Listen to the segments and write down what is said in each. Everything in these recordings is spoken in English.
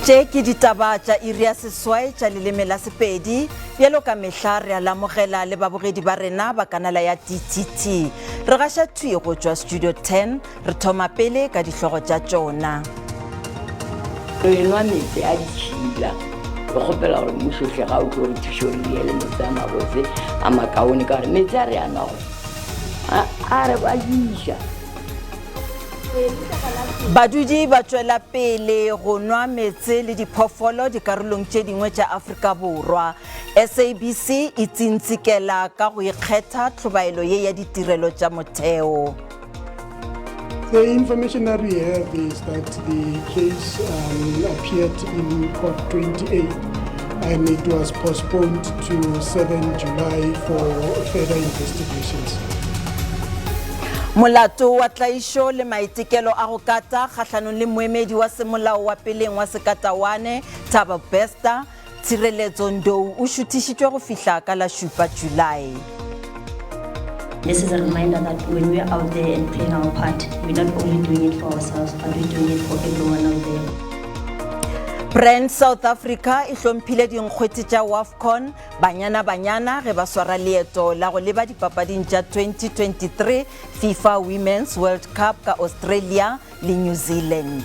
Tše ke ditaba tša iri ya seswai tša leleme la Sepedi bjalo ka mehla re a lamogela le babogedi ba rena ba kanala ya DTT. Re gaša thui go tšwa Studio 10, re thoma pele ka dihlogo tša tšona. Re nwa metsi a ditšhila re kgopela gore mmušohle ga o tlo re thuše gore re ele metsi a mabotse a makaone ka gore metsi a re a nwago a re ba diša. Badudi ba tšwela pele go nwa metse le diphoofolo dikarolong tše dingwe tša Afrika Borwa. SABC e tsintsikela ka go ikgetha tlhobaelo ye ya ditirelo tša motheo. The information that we have is that the case appeared in court 28 and it was postponed to 7 July for further investigations. Molato wa tlaišo le maitekelo a go kata kgahlanong le moemedi wa semolao wa peleng wa sekatawane Ditaba Tshireletso Ndou o šuthišitšwe go fihla ka la 7 July. This is a reminder that when we are out there and playing our part, we're not only doing it for ourselves, but we're doing it for everyone out there. Brand South Africa e hlomphile dinkgwete tša WAFCON banyana ge ba swara leeto la go leba dipapading tša 2023 FIFA Women's World Cup ka Australia le New Zealand.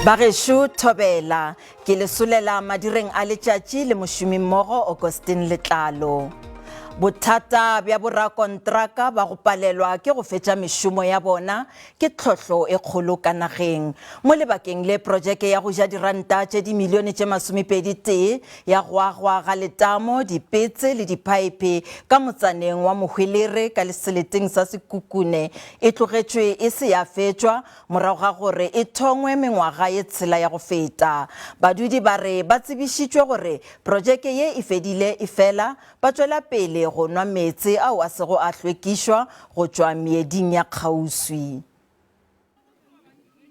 Bagešo thobela ke lesolela madireng a letšatši le mošomi mmogo Augustine Letlalo. Bothata bja borakontraka ba go palelwa ke go fetša mešomo ya bona ke tlhohlo e kgolo ka nageng mo lebakeng le projeke ya go ja diranta tše dimilione tše 21 ya go agwa ga letamo dipetse le dipaipe ka motsaneng wa Mohwelere ka leseleteng sa Sekukune e tlogetšwe e se ya fetšwa morago ga gore e thongwe mengwaga ye tshela ya go feta. Badudi ba re ba tsebišitšwe gore projeke ye e fedile e fela ba tšwela pele go nwa metse ao a sego a hlwekišwa go tšwa meeding ya kgauswi.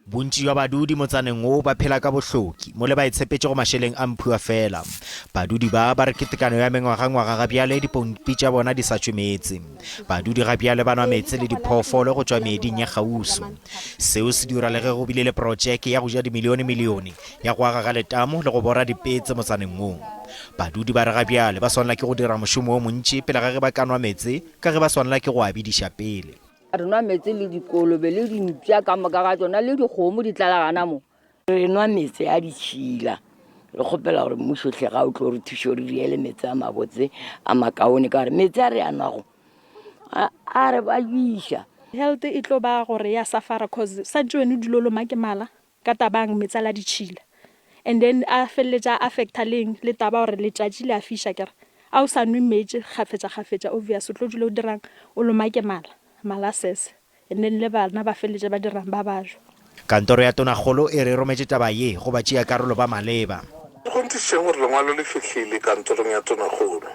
Bontši jwa badudi motsaneng o ba phela ka bohloki mo le ba itshepetše go mašeleng a mphua fela. Badudi ba re ketekano ya mengwaga ga bjale dipompi tša bona di sa tšwe metse. Badudi ga bjale ba nwa metse le diphoofolo go tšwa meeding ya kgausu. Seo se dira le ge go bile le projeke ya go ja dimilione ya go aga ga letamo le go bora dipetse motsaneng moo. Badudi ba re ga bjale ba swanela ke go dira mošomo o montši pele ga ge ba ka nwa metse ka ge ba swanela ke go abidiša pele. Re nwa metsi le dikolobe le dimpša ka moka ga tsona le dikgomo di tlalagana mo. Re nwa metsi a ditšhila re kgopela gore mmušohle ga o tlo re thuše gore re ele metsi a mabotse a makaone ka gore metsi a re a nwago a re ba diša. Health e tlo ba gore ya safara cause sa tšwene diloloma ke mala ka tabang metsi la ditšhila and then a feleletša affecta leng le taba gore letšatši le a fiša kere a o sa nwe metsi kgafetša obvious o tlo dula o dirang o loma ke malases and then le bana ba feleletša ba dirang ba bajwa. Kantoro ya Tonakgolo e re rometše taba ye go ba tšea karolo ba maleba. Go ntšheng gore lengwalo le fihlile kantorong ya Tonakgolo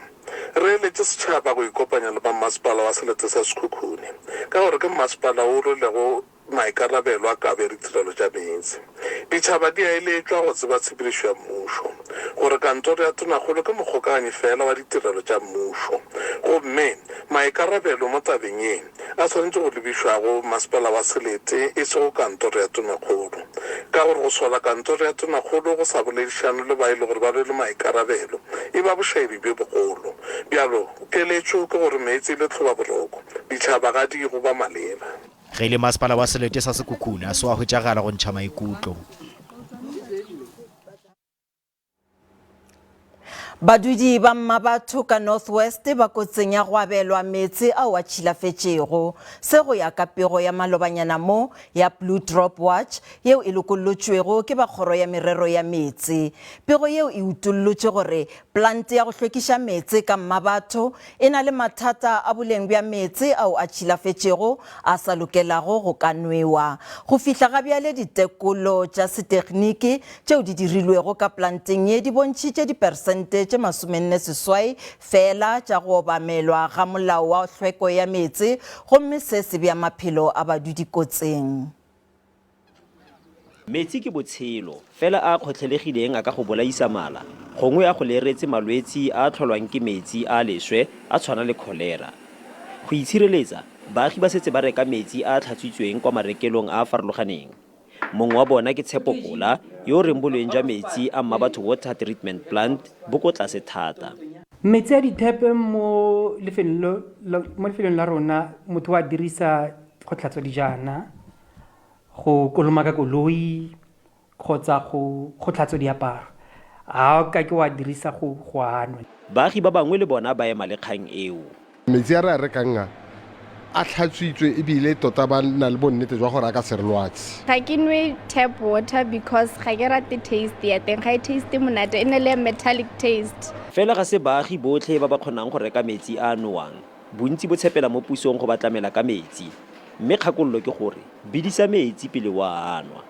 re eletše setšhaba go ikopanya le ba masepala wa selete sa Sekhukhune ka gore ke masepala o rwelego maikarabelo a kabe ditirelo tša meetse. Ditšhaba di a eletšwa go tseba tshepedišo ya mmušo gore kantoro ya Tonakgolo ke mokgokaganyi fela wa ditirelo tša mmušo gomme maikarabelo mo tabeng ye a tshwanetse go lebišwago masepala wa selete e se go kantoro ya Tonakgolo ka gore go sola kantoro ya Tonakgolo go sa boledišano le ba e le gore ba le maikarabelo e ba bošaedi bjo bogolo bjalo keletšo ke gore meetse le tlhoba boroko ditšhaba ga di go ba maleba. Ge le masepala wa selete sa Sekhukhune a se wa hwetšagala go ntšha maikutlo. Badudi ba Mmabatho ka Northwest ba kotseng ya go abelwa metse ao a tšhilafetšego se go ya ka pego ya malobanyana mo ya Blue Drop Watch yeo e lokolotšwego ke ba kgoro ya merero ya metse. Pego yeo e utullotše gore plante ya go hlwekiša metse ka Mmabatho e na le mathata a boleng bja metse ao a tšhilafetšego a sa lokelago go ka nwewa. Go fihla ga bjale ditekolo tša setekniki tšeo di dirilwego ka planteng ye di bontšitše dipersente tše 48 fela tša go obamelwa ga molao wa hlweko ya metse gomme se se bja maphelo a badudi kotseng. Metsi ke botshelo fela a kgotlhelegileng a ka go bolaisa mala gongwe a go leretse malwetsi a tlholwang ke metsi a leswe a tshwana le kholera. Go itshireletsa baagi ba setse ba reka metsi a tlhatswitsweng kwa marekelong a farologaneng. mongwe wa bona ke Tshepokola yo reng boleng jwa metsi a Mmabatho Water Treatment Plant bo ko tlase thata. Metsi a dithepe mo lefelong la rona motho wa dirisa go tlhatswa dijana, go kolomaka koloi kgotsa go tlhatswa diaparo. A ka ke wa dirisa go anwa. Baagi ba bangwe le bona ba ema le kgang eo. Metsi a re a rekang a tlhatswitswe ebile tota ba na le bonnete jwa gore a ka se re lwatse. Ga ke nwe tap water because ga ke rate taste ya teng, ga e taste monate, e ne le metallic taste. Fela ga se baagi botlhe ba ba kgonang go reka metsi a nowang. Bontsi bo tshepela mo pusong go batlamela ka metsi. Mme kgakololo ke gore bidisa metsi pele wa anwa.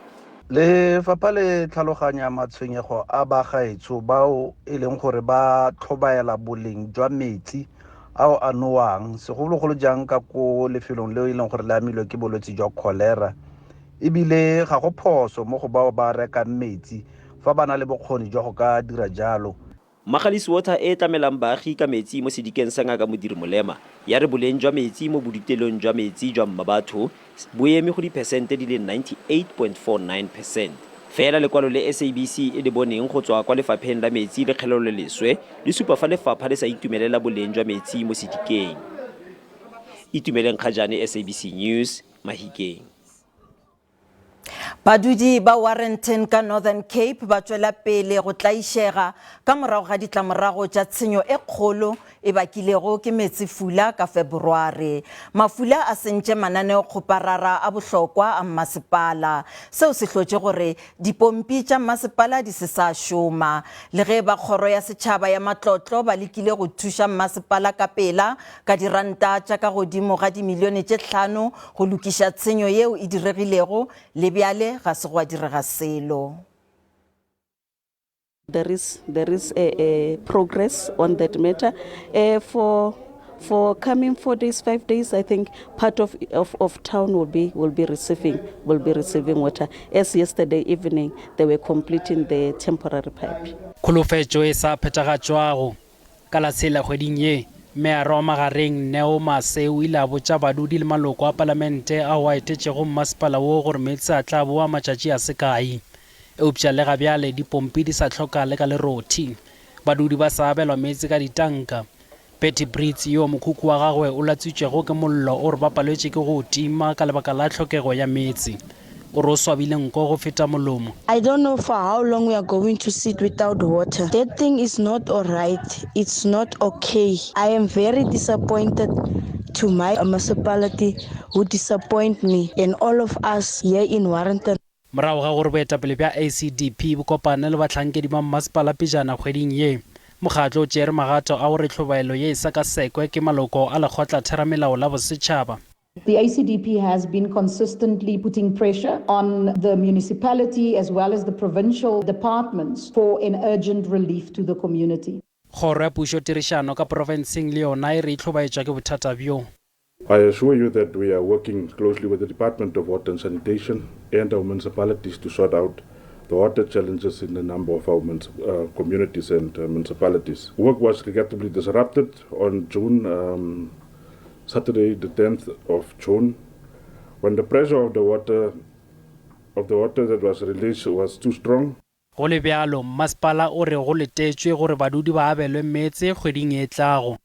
Lefapha le tlhaloganya matshwenyego a bagaetso bao e leng gore ba tlhobaela boleng jwa metsi ao a nowang segologolo jang ka ko lefelong leo e leng gore le amilwe ke bolwetse jwa cholera. Ebile ga go phoso mo go bao ba rekang metsi fa ba na le bokgoni jwa go ka dira jalo. Magalisi Water e tlamelang baagi ka metsi mo sedikeng sa Ngaka Modiri Molema ya re boleng jwa metsi mo bodutelong jwa metsi jwa Mmabatho bo eme go diphesente di le 98.49%. Fela lekwalo le SABC e le boneng go tswa kwa lefapheng la metsi le kgelelo leswe le supa fa lefapha le sa itumelela boleng jwa metsi mo sedikeng. Itumeleng Kgajane, SABC News, Mahikeng. Badudi ba Warrenton ka Northern Cape ba tswela pele go tlaišega ka morago ga ditlamorago tša tshenyo e kgolo e bakilego ke metsifula ka February. Mafula a sentše mananeo kgoparara a bohlokwa a mmasepala. Seo se hlotše gore dipompi tša mmasepala di se sa šoma. Le ge ba kgoro ya setšhaba ya matlotlo ba lekile go thuša mmasepala ka pela ka diranta tša ka godimo ga dimilione tše 5 go lukiša tshenyo yeo e diregilego le bjale ga se go direga selo. There is a progress on that matter. For coming 4 days, 5 days, I think part of town will be receiving water. As yesterday evening, they were completing the temporary pipe. Kholofetšo e sa phethagatšwago ka la tshela kgweding ye mme a roma gareng Neo Maseu ile a botša badudi le maloko a palamente a wa etetšego mmasepala wo gore metsi a tla boa matšatši a se kae. Eupša le gabjale dipompi di sa tlhoka le ka lerothi. Badudi ba sa abelwa metsi ka ditanka. Betty Brits yo mokhukhu wa gagwe o latswitšego ke mollo o re ba palwetše ke go tima ka lebaka la tlhokego ya metsi. I don't know for how long we are going to sit without water. That thing is not all right. It's not okay. I am very disappointed to my municipality who disappoint me and all of us here in Warrenton. Morago ga gore boetapele bja ACDP bo kopane le batlhankedi ba mmasepala pejana kgweding ye mokgatlo o tšere magato a gore tlhobaelo ye e sekasekwe ke maloko a lekgotla theramelao la bosetšhaba. The ACDP has been consistently putting pressure on the municipality as well as the provincial departments for an urgent relief to the community. Kgoro ya pušo tirišano ka profenseng le yona e re itlhobaetša ke bothata bjo. I assure you that we are working closely with the Department of Water and Sanitation and our municipalities to sort out the water challenges in a number of our communities and municipalities. Work was regrettably disrupted on Saturday, the 10th of June, when the pressure of the water that was released was too strong. Go le bjalo mmasepala o re go letetšwe gore badudi ba abelwe metsi kgweding e tlago.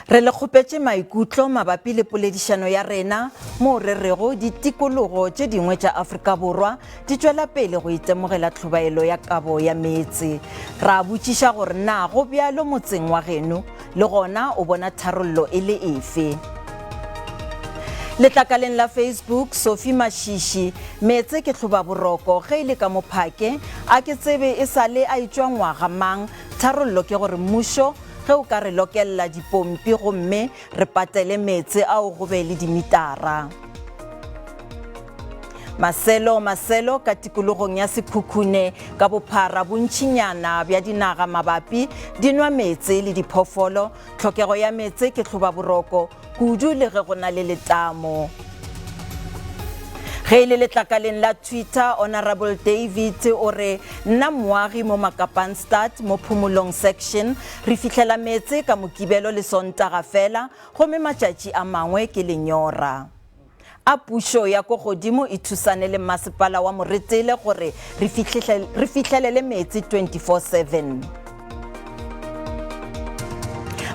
Re le kgopetše maikutlo mabapi le poledišano ya rena mo re rego ditikologo tše dingwe tša Afrika Borwa di tšwela pele go itemogela tlhobaelo ya kabo ya metsi. Ra botšiša gore na go bjalo motseng wa geno le gona o bona tharollo e le efe. Letlakaleng la Facebook Sophie Mashishi metse ke tlhoba boroko ge ile ka mophake a ke tsebe e sale a itšwa ngwaga mang tharollo ke gore mmušo ge o ka re lokela dipompi gomme re patele metse ao go be le dimitara. Maselo ka tikologong ya Sekhukhune ka bophara bontšinyana bja dinaga mabapi dinwa metse le diphofolo tlhokego ya metse ke tlhoba boroko kudu le ge go na le letamo. Ge ile letlakaleng la Twitter Honorable David o re nna moagi mo Makapanstad mo Phumulong section re fihlela metse ka mokibelo le Sontaga fela gomme matšatši a mangwe ke lenyora. a pušo ya ko godimo e thusane le masepala wa Moretele gore re fitlhelele metsi 24/7.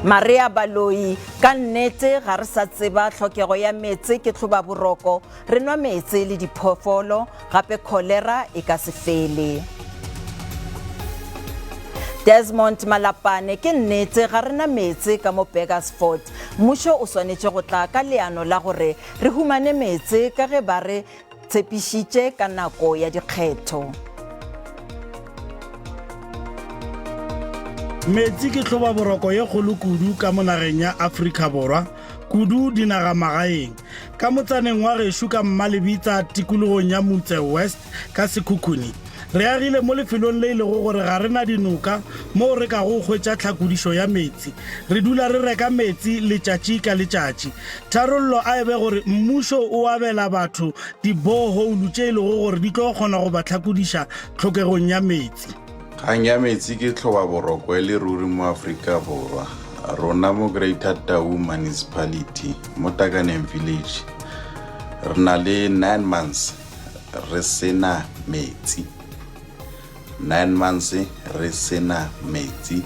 Maria Baloi ka nnete ga re sa tseba tlhokego ya metsi ke tlhoba boroko re nwa metsi le diphoofolo gape cholera e ka se fele. Desmond Malapane ke nnete ga rena metsi ka mo Begersfort mmušo o swanetše go tla ka leano la gore re humane metsi ka ge ba re tshepišitše ka nako ya dikgetho. Metsi ke tlhoba boroko ye kgolo kudu ka mo nageng ya Afrika Borwa kudu dinagamagaeng ka motsaneng wa gešo ka Mmalebitsa tikologong ya Motse West ka Sekhukhune re agile mo lefelong le ilego gore ga rena dinoka mo re ka go hwetša tlhakodišo ya metsi re dula re reka metsi letšatši ka letšatši tharollo a ebe gore mmušo o abela batho di-borehole tše ilego gore di tlo kgona go ba tlhakodiša tlhokegong ya metsi. Kgang ya metsi ke tlhoba boroko e le ruri mo Afrika Borwa rona mo Greater Tau Municipality mo Takaneng Village re na le 9 months re sena metsi 9 months re sena metsi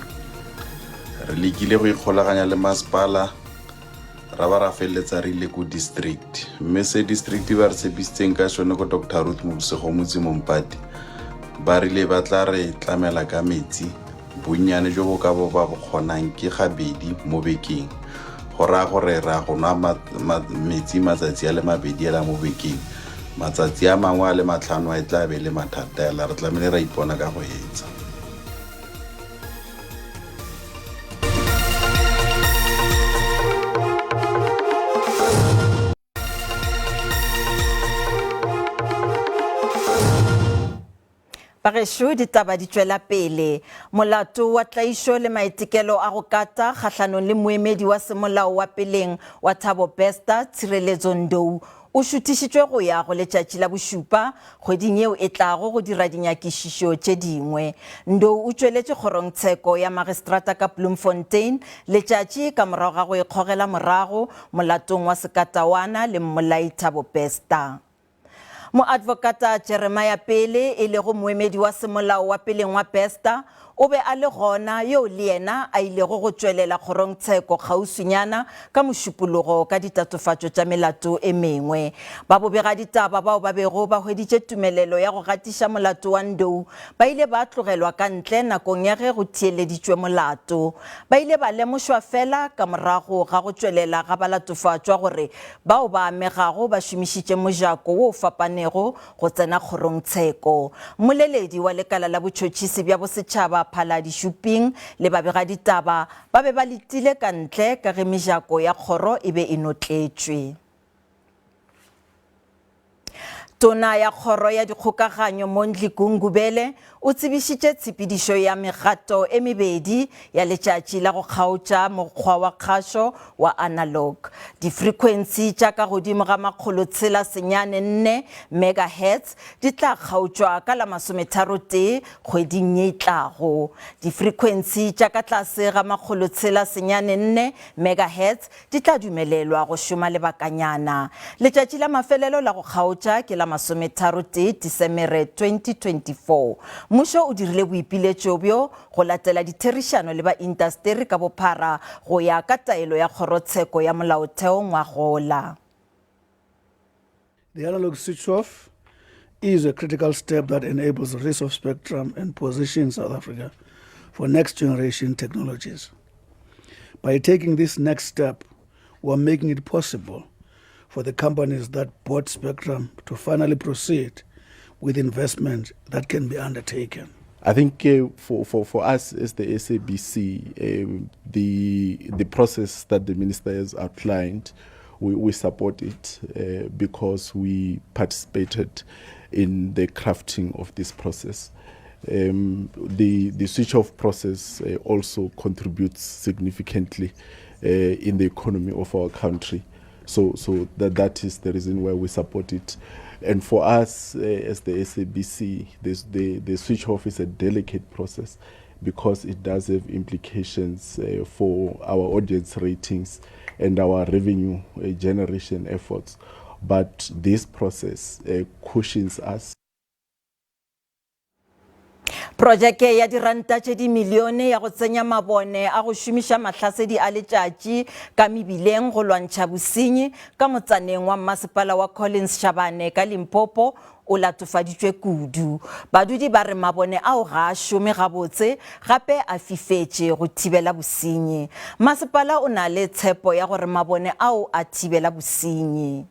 re lekile go ikgolaganya le masepala ra ba ra feletsa re ile ko district mme se district ba re tshepisitseng ka sone ko Dr. Ruth Mosego Motse Mompati ba rile ba tla re tlamela ka metsi bonnyane jo bo ka bo ba bo kgonang ke gabedi mo bekeng go ra gore ra go nwa metsi matsatsi a le mabedi a mo bekeng matsatsi a mangwe a le matlhano a tla be le mathata la re tlamele ra ipona ka go etsa. Bagešo ditaba di tšwela pele molato wa tlaišo le maitekelo a go kata kgahlanong le moemedi wa semolao wa peleng wa Thabo Bester Tshireletso Ndou o šuthišitšwe go ya go letšatši la bošupa kgweding yeo e tlago go dira dinyakišišo tše dingwe. Ndou o tšweletše kgorongtsheko ya magistrata ka Bloemfontein letšatši ka morago ga go ikgogela morago molatong wa sekatawana le mmolai Thabo Bester. Moadvokata Jeremiah Pele e le go moemedi wa semolao wa peleng wa Bester o be a le gona yo le yena a ile go tšwelela kgorongtsheko kgauswinyana ka mošupologo ka ditatofatšo tša melato e mengwe ba bobega ditaba bao ba bego ba hweditše tumelelo ya go gatiša molato wa Ndou ba ile ba tlogelwa ka ntle nakong ya ge go thieleditšwe molato ba ile ba lemošwa fela ka morago ga go tšwelela ga balatofatšwa gore bao ba amegago ba šomišitše mojako wo fapanego go tsena kgorongtsheko. Moleledi wa lekala la botšhotšhisi bja bosetšhaba Phaladi Shuping le babega ditaba ba be ba letile ka ntle ka ge mejako ya kgoro e be e notletšwe. Tona ya kgoro ya dikgokaganyo Mondli Gungubele o tsebišitše tshepedišo ya megato e mebedi ya letšatši la go kgaotša mokgwa wa kgašo wa analog. Di-frequency tša ka godimo ga 604 megahertz di tla kgaotšwa ka la 31 kgweding ye tlago. Di-frequency tša ka tlase ga 604 megahertz di tla dumelelwa go šoma lebakanyana. Letšatši la mafelelo la go kgaotša ke la 31 Disemere 2024. Mmušo o dirile boipiletšo bjo go latela ditherišano le ba indasteri ka bophara go ya ka taelo ya kgorotsheko ya molaotheo ngwagola. The analog switch-off is a critical step that enables the release of spectrum and positions South Africa for next-generation technologies. By taking this next step, we're making it possible for the companies that bought spectrum to finally proceed with investment that can be undertaken. I think for us as the SABC, the process that the minister has outlined, we support it because we participated in the crafting of this process. The switch-off process also contributes significantly in the economy of our country. So that is the reason why we support it. And for us as the SABC, the switch-off is a delicate process because it does have implications for our audience ratings and our revenue generation efforts. but this process cushions us. Projeke ya diranta tše di milione ya go tsenya mabone a go šomiša mahlasedi a letšatši ka mebileng go lwantšha bosenyi ka motsaneng wa mmasepala wa Collins Shabane ka Limpopo o latofaditšwe kudu. Badudi ba re mabone ao ga a šome gabotse gape a fifetše go thibela bosenyi. Mmasepala o na le tshepo ya gore mabone ao a thibela bosenyi.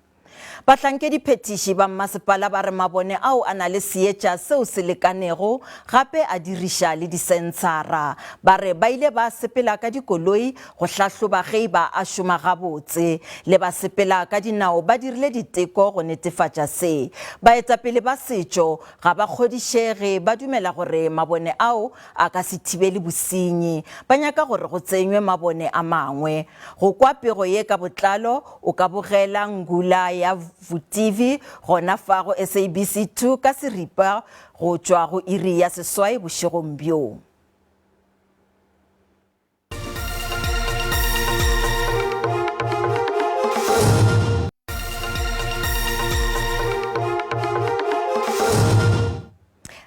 Bahlankedi phetiši ba mmasepala ba re mabone ao a na le seetša seo se lekanego gape a diriša le disensara. Ba re ba ile ba sepela ka dikoloi go hlahloba ge ba a šoma gabotse, le ba sepela ka dinao ba dirile diteko go netefatša se. Baetapele ba setšo ga ba kgodišege, ba dumela gore mabone ao a ka se thibele bosenyi, ba nyaka gore go tsenywe mabone a mangwe. Go kwa pego ye ka botlalo o ka bogela ngula ya Vutivi gona fa go SABC 2 ka seripa go tšwa go iri ya seswai bošegong bjo.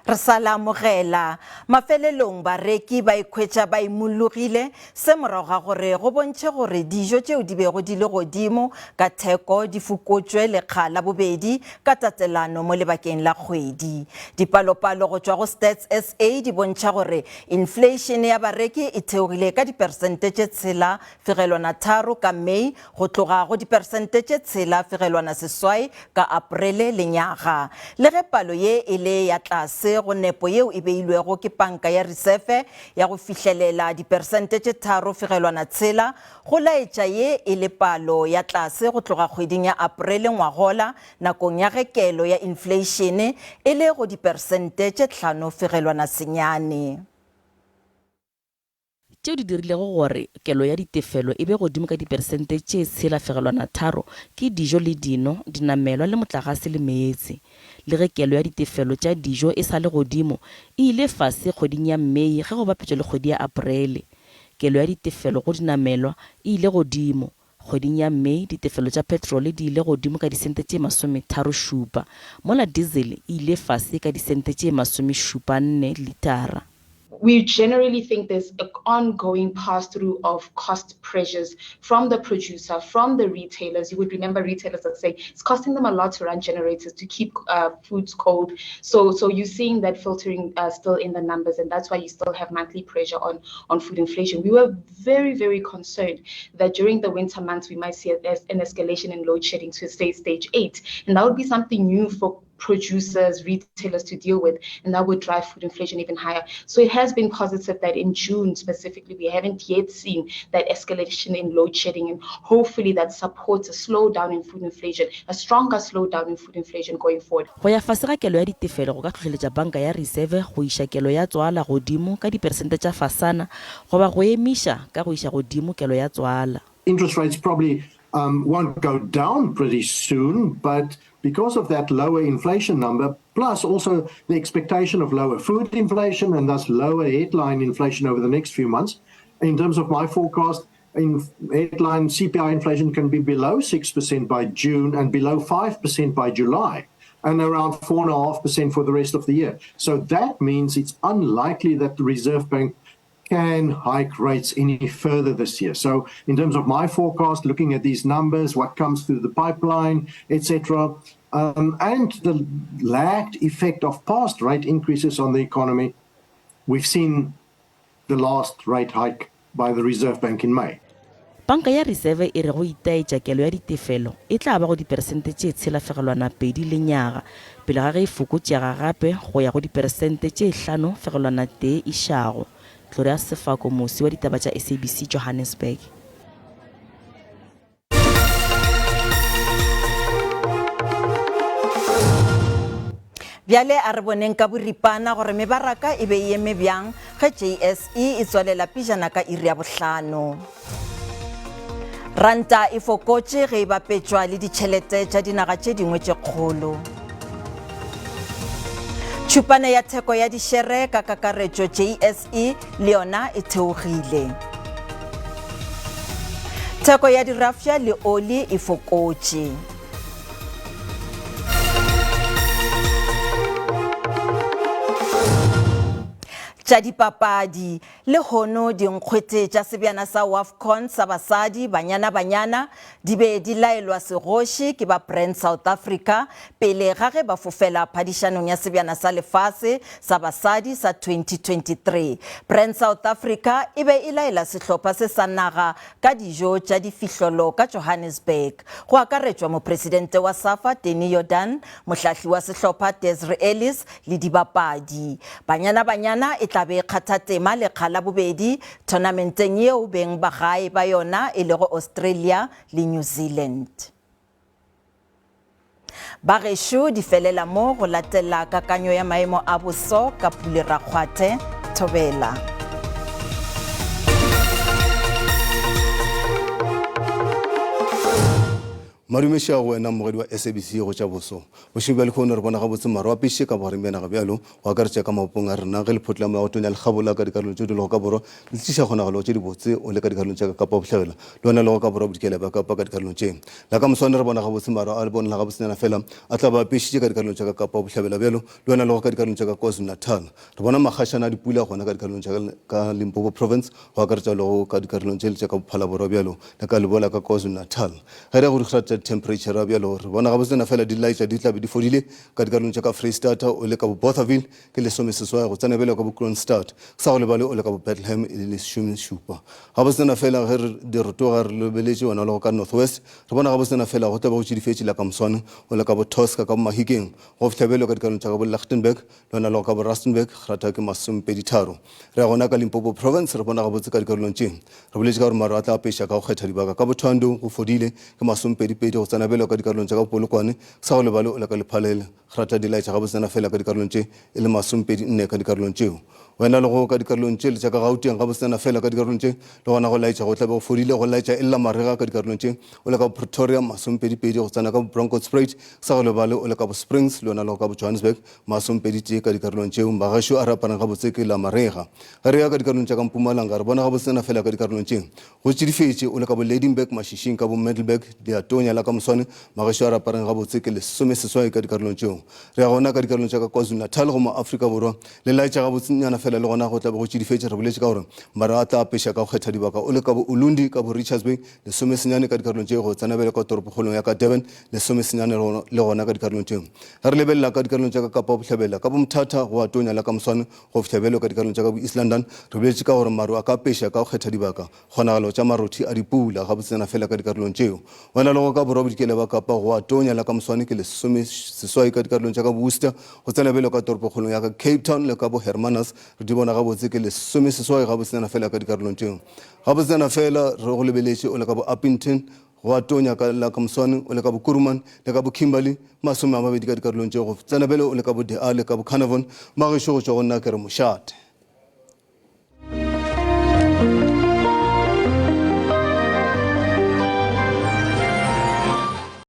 Re salamogela mafelelong bareki ba ikhwetša ba imologile se morago ga gore go bontšhe gore dijo tšeo di bego di le godimo ka theko di fokotšwe lekga la bobedi ka tatelano mo lebakeng la kgwedi. Dipalopalo go tšwa go Stats SA di bontšha gore inflation ya bareki e theogile ka dipersente tše 6.3 ka Mei go tloga go dipersente tše 6.8 ka Aprele lenyaga. Le ge palo ye e le ya tlase go nepo yeo e beilwego ke panka ya reserve ya go fihlelela dipersente tše 3.6 go laetša ye e le palo ya tlase go tloga kgweding ya Aprele ngwagola nakong ya gekelo ya inflation e le go dipersente tše 5.9. tšeo di dirilego gore kelo ya ditefelo e be godimo ka dipersente tše 6.3 ke dijo le dino, dinamelwa le motlagase le meetse. Le ge kelo ya ditefelo tša dijo e sa le godimo e ile fase kgweding ya Mei ge go bapetšwa le kgwedi ya Aprele. Kelo ya ditefelo go dinamelwa e ile godimo. Kgweding ya Mei ditefelo tša petrole di ile godimo ka disente tše 37, mola diesel e ile fase ka disente tše 74 litara. We generally think there's an ongoing pass-through of cost pressures from the producer, from the retailers. You would remember retailers that say it's costing them a lot to run generators to keep foods cold. So you're seeing that filtering still in the numbers, and that's why you still have monthly pressure on food inflation. We were very, very concerned that during the winter months we might see an escalation in load shedding to say stage 8, and that would be something new for producers, retailers to deal with, and that would drive food inflation even higher. So it has been positive that in June specifically, we haven't yet seen that escalation in load shedding, and hopefully that supports a slowdown in food inflation, a stronger slowdown in food inflation going forward. Go ya fase ga kelo ya ditefelo go ka tlhotlheletša banka ya reserve go iša kelo ya tswala godimo ka dipersente tša fasana goba go emiša ka go iša godimo kelo ya tswala. Interest rates probably won't go down pretty soon, but because of that lower inflation number, plus also the expectation of lower food inflation and thus lower headline inflation over the next few months, in terms of my forecast, in headline CPI inflation can be below 6% by June and below 5% by July, and around 4.5% for the rest of the year. So that means it's unlikely that the Reserve Bank can hike rates any further this year. So in terms of my forecast, looking at these numbers, what comes through the pipeline, etc., and the lagged effect of past rate increases on the economy, we've seen the last rate hike by the Reserve Bank in May. Banka ya reserve e re go itaetša kelo ya ditefelo e tla ba go dipersente tše 6.2 lenyaga pele ga ge e fokotšega gape go ya go dipersente tše 5.1 išago. Gloria Sefako, mosi wa ditaba tša SABC Johannesburg. Bjale a re boneng ka boripana gore mebaraka e be eme bjang ge JSE e tswalela pejana ka iri ya bohlano. Ranta e fokotše ge e bapetšwa le ditšhelete tša dinaga tše dingwe tše kgolo. Tšhupane ya theko ya dišere ka kakaretšo JSE le yona e theogile. Theko ya dirafša le oli e fokotše. tša dipapadi le hono dinkgwete tša sebjana sa WAFCON sa basadi banyana di be di laelwa segoši ke ba Brand South Africa pele ga ge ba fofela phadišanong ya sebjana sa lefase sa basadi sa 2023. Brand South Africa e be e laela sehlopha se sa naga ka dijo tša difihlolo ka Johannesburg. Go akaretšwa mopresidente wa SAFA Denny Jordan, mohlahli wa sehlopha Desiree Ellis le dibapadi. Banyana e tlabe kgatha tema lekga la bobedi tournamenteng yeo beng ba gae ba yona e lego Australia le New Zealand. Ba gešo di felela mo go latela kakanyo ya maemo a boso ka Pule Rakgwathe Thobela. Marumeša go wena mogedi wa SABC go tša boso bošimo bja lekgono re bona gabotse maro a piše ka bogaremena ga bjalo go akaretša ka mapong a rena ge lephotlamo ya go tonya lekgabola ka dikarolo tše dilego ka borwa le tliša kgonagalo tše dibotse o le ka dikarolong tša ka kapa botlhagela le ona lego ka borwa bodikela ba kapa ka dikarolong tše la ka moswane re bona gabotse maro a le bonela gabotsenyana fela a tla ba pišitše ka dikarolong tša ka kapa botlhabela bjalo le ona lego ka dikarolong tša ka KwaZulu Natal re bona magašana a dipula gona ka dikarolong tša ka Limpopo province go akaretša lego ka dikarolong tše le tša ka bophala borwa bjalo le ka lebola ka KwaZulu Natal ge re go dikgata temperature a bjalo re bona gabotsena fela di laetša di tlabe di fodile ka dikarolong tša ka Freystata o le ka bo Bothaville ke lesomeseswai go tsena bjalo ka bo Kroonstad sa go lebale o le ka bo Bethlehem e le lesomešupa gabotsena fela ge re di rotoga re lebeletše ona le go ka Northwest re bona gabotsena fela go tlabe go tšedifetše la ka moswane o le ka bo Tosca ka bo Mahikeng go fitlha bjalo ka dikarolong tša ka bo Lichtenburg le ona le go ka bo Rustenburg rata ke 23 re ya gona ka Limpopo province re bona gabotse ka dikarolong tše re boletše ka gore maro a tla apeiša ka go kgetha dibaka ka bothando go fodile ke 22 go tsena bjalo ka dikarolong tša ka Polokwane sa go lebale o le ka Lephalele rata di laetša gabotsena fela ka dikarolong tše e le 24 ka dikarolong tšeo wena le go ka dikarolong tše le tša ka Gauteng gabotsena fela ka dikarolong tše le gona go laetša go tlabe go fodile go laetša e lla marega ka dikarolong tše o le ka Pretoria 22 go tsena ka Bronkhorstspruit sa go lebale o le ka bo Springs le ona le go ka bo Johannesburg 21 ka dikarolong tšeo magašo a re aparang gabotse ke la marega ge re ya ka dikarolong tša ka Mpumalanga re bona gabotsena fela ka dikarolong tše go tšedifetše o le ka bo Ladyburg Mashišing ka bo Middelburg Diatonya la ka moswane magašo a re aparang gabotse ke lesomeseswai ka dikarolong tšeo re ya gona ka dikarolong tša ka KwaZulu Natal go mo Afrika Borwa le laetša gabotsenyana fela le gona go tlabe go tšedifetše re boletše ka gore mara a tla apeiša ka go kgetha dibaka o le ka bo Ulundi ka bo Richards Bay lesomesenyane ka dikarolong tšeo go tsena bjale ka toropokgolong ya ka Durban lesomesenyane le gona ka dikarolong tšeo ge re lebelela ka dikarolong tša ka Kapa Botlhabela ka bo Mthatha go atonya la ka moswane go fitlha bjale ka dikarolong tša ka bo East London re boletše ka gore maro a ka apeiša ka go kgetha dibaka kgonagalo tša marothi a dipula gabotsena fela ka dikarolong tšeo wena le go ka borwa bodikela ba Kapa go atonya la ka moswane ke lesomeseswai ka dikarolong tša ka bo Worcester go tsena bjale ka toropokgolong ya ka Cape Town le ka bo Hermanus re di bona gabotse ke lesomeseswai gabotsena fela ka dikarolong tšeo gabotsena fela re go lebeletše o le ka bo Upington go atonya ka la ka moswane o le ka bo Kuruman le ka bo Kimberley 20 ka dikarolong tšeo go tsena bjale o le ka bo DA le ka bo Carnarvon magešo go tšwa go nna ke re mošate